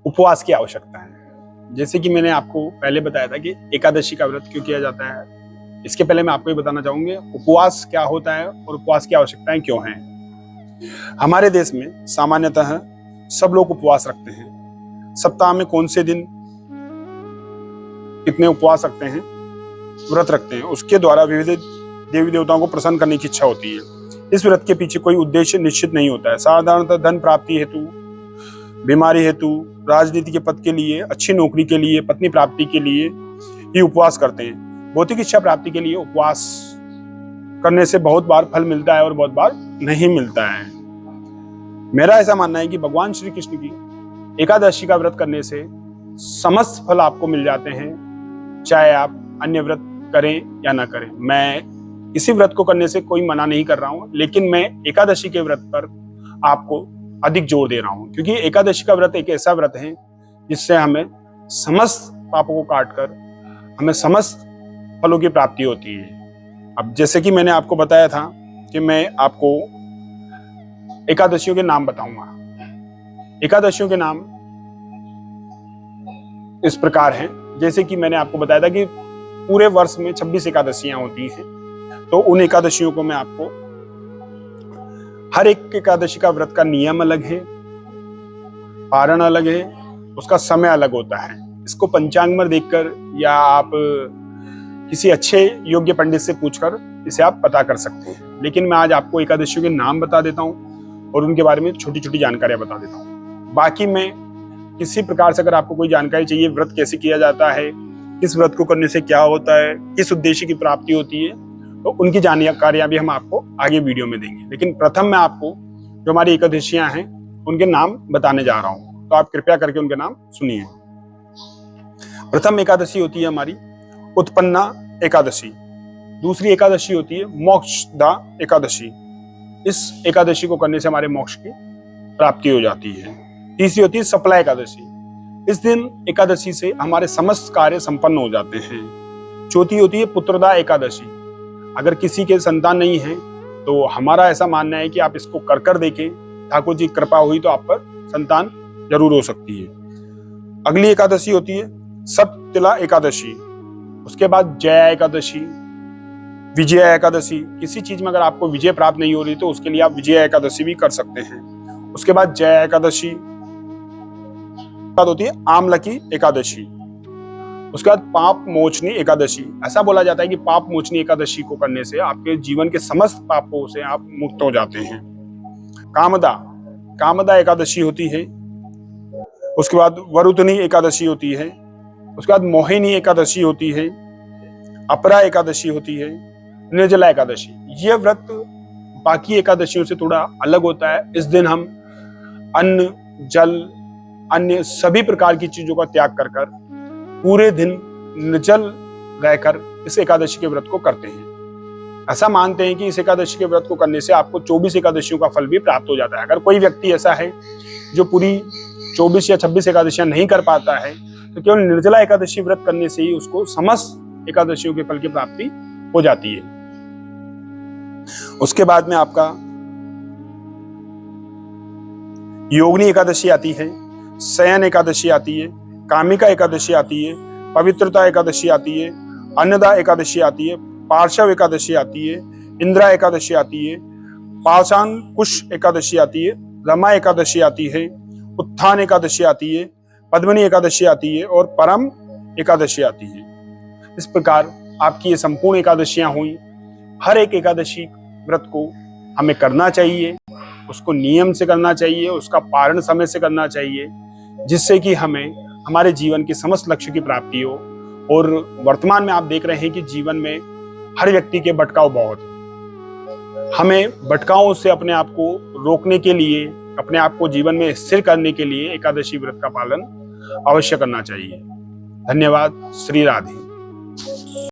उपवास की आवश्यकता है। जैसे कि मैंने आपको पहले बताया था कि एकादशी का व्रत क्यों किया जाता है, इसके पहले मैं आपको ये बताना चाहूंगा उपवास क्या होता है और उपवास की आवश्यकताएं क्यों हैं। हमारे देश में सामान्यतः सब लोग उपवास रखते हैं। सप्ताह में कौन से दिन कितने उपवास रखते हैं, व्रत रखते हैं, उसके द्वारा विविध देवी देवताओं को प्रसन्न करने की इच्छा होती है। इस व्रत के पीछे कोई उद्देश्य निश्चित नहीं होता है। साधारणतः धन प्राप्ति हेतु, बीमारी हेतु, राजनीति के पद के लिए, अच्छी नौकरी के लिए, पत्नी प्राप्ति के लिए ही उपवास करते हैं। भौतिक इच्छा प्राप्ति के लिए उपवास करने से बहुत बार फल मिलता है और बहुत बार नहीं मिलता है। मेरा ऐसा मानना है कि भगवान श्री कृष्ण की एकादशी का व्रत करने से समस्त फल आपको मिल जाते हैं, चाहे आप अन्य व्रत करें या ना करें। मैं इसी व्रत को करने से कोई मना नहीं कर रहा हूं, लेकिन मैं एकादशी के व्रत पर आपको अधिक जोर दे रहा हूं, क्योंकि एकादशी का व्रत एक ऐसा व्रत है जिससे हमें समस्त पापों को काटकर हमें समस्त फलों की प्राप्ति होती है। अब जैसे कि मैंने आपको बताया था कि मैं आपको एकादशियों के नाम बताऊंगा। एकादशियों के नाम इस प्रकार हैं, जैसे कि मैंने आपको बताया था कि पूरे वर्ष में 26 एकादशियां होती हैं, तो उन एकादशियों को मैं आपको, हर एक एकादशी का व्रत का नियम अलग है, पारण अलग है, उसका समय अलग होता है। इसको पंचांग में देखकर या आप किसी अच्छे योग्य पंडित से पूछकर इसे आप पता कर सकते हैं। लेकिन मैं आज आपको एकादशियों के नाम बता देता हूं और उनके बारे में छोटी छोटी जानकारियां बता देता हूं। बाकी मैं किसी प्रकार से अगर आपको कोई जानकारी चाहिए, व्रत कैसे किया जाता है, किस व्रत को करने से क्या होता है, किस उद्देश्य की प्राप्ति होती है, तो उनकी जानकारियां भी हम आपको आगे वीडियो में देंगे। लेकिन प्रथम मैं आपको जो हमारी एकादशियां हैं उनके नाम बताने जा रहा हूं, तो आप कृपया करके उनके नाम सुनिए। प्रथम एकादशी होती है हमारी उत्पन्ना एकादशी। दूसरी एकादशी होती है मोक्षदा एकादशी। इस एकादशी को करने से हमारे मोक्ष की प्राप्ति हो जाती है। तीसरी होती है सफला एकादशी। इस दिन एकादशी से हमारे समस्त कार्य संपन्न हो जाते हैं। चौथी होती है पुत्रदा एकादशी। अगर किसी के संतान नहीं है तो हमारा ऐसा मानना है कि आप इसको कर कर देखें, ठाकुर जी कृपा हुई तो आप पर संतान जरूर हो सकती है। अगली एकादशी होती है सप्तला एकादशी। उसके बाद जया एकादशी, विजया एकादशी। किसी चीज में अगर आपको विजय प्राप्त नहीं हो रही तो उसके लिए आप विजया एकादशी भी कर सकते हैं। उसके बाद जया एकादशी, बाद होती है आमलकी एकादशी। उसके बाद पाप मोचनी एकादशी। ऐसा बोला जाता है कि पाप मोचनी एकादशी को करने से आपके जीवन के समस्त पापों से आप मुक्त हो जाते हैं। कामदा एकादशी होती है। उसके बाद वरुतनी एकादशी होती है। उसके बाद मोहिनी एकादशी होती है। अपरा एकादशी होती है। निर्जला एकादशी। यह व्रत बाकी एकादशियों से थोड़ा अलग होता है। इस दिन हम अन्न, जल, अन्य सभी प्रकार की चीजों का त्याग कर कर पूरे दिन निर्जल रहकर इस एकादशी के व्रत को करते हैं। ऐसा मानते हैं कि इस एकादशी के व्रत को करने से आपको 24 एकादशियों का फल भी प्राप्त हो जाता है। अगर कोई व्यक्ति ऐसा है जो पूरी 24 या 26 एकादशियां नहीं कर पाता है तो केवल निर्जला एकादशी व्रत करने से ही उसको समस्त एकादशियों के फल की प्राप्ति हो जाती है। उसके बाद में आपका योगिनी एकादशी आती है, शयन एकादशी आती है, कामिका एकादशी आती है, पवित्रता एकादशी आती है, अन्नदा एकादशी आती है, पार्श्व एकादशी आती है, इंद्रा एकादशी आती है, पाषाण कुश एकादशी आती है, रमा एकादशी आती है, उत्थान एकादशी आती है, पद्मिनी एकादशी आती है और परम एकादशी आती है। इस प्रकार आपकी ये संपूर्ण एकादशियां हुई। हर एक एकादशी व्रत को हमें करना चाहिए, उसको नियम से करना चाहिए, उसका पारण समय से करना चाहिए, जिससे कि हमें हमारे जीवन के समस्त लक्ष्य की प्राप्ति हो। और वर्तमान में आप देख रहे हैं कि जीवन में हर व्यक्ति के भटकाव बहुत है। हमें भटकावों से अपने आप को रोकने के लिए, अपने आप को जीवन में स्थिर करने के लिए एकादशी व्रत का पालन अवश्य करना चाहिए। धन्यवाद। श्री राधे।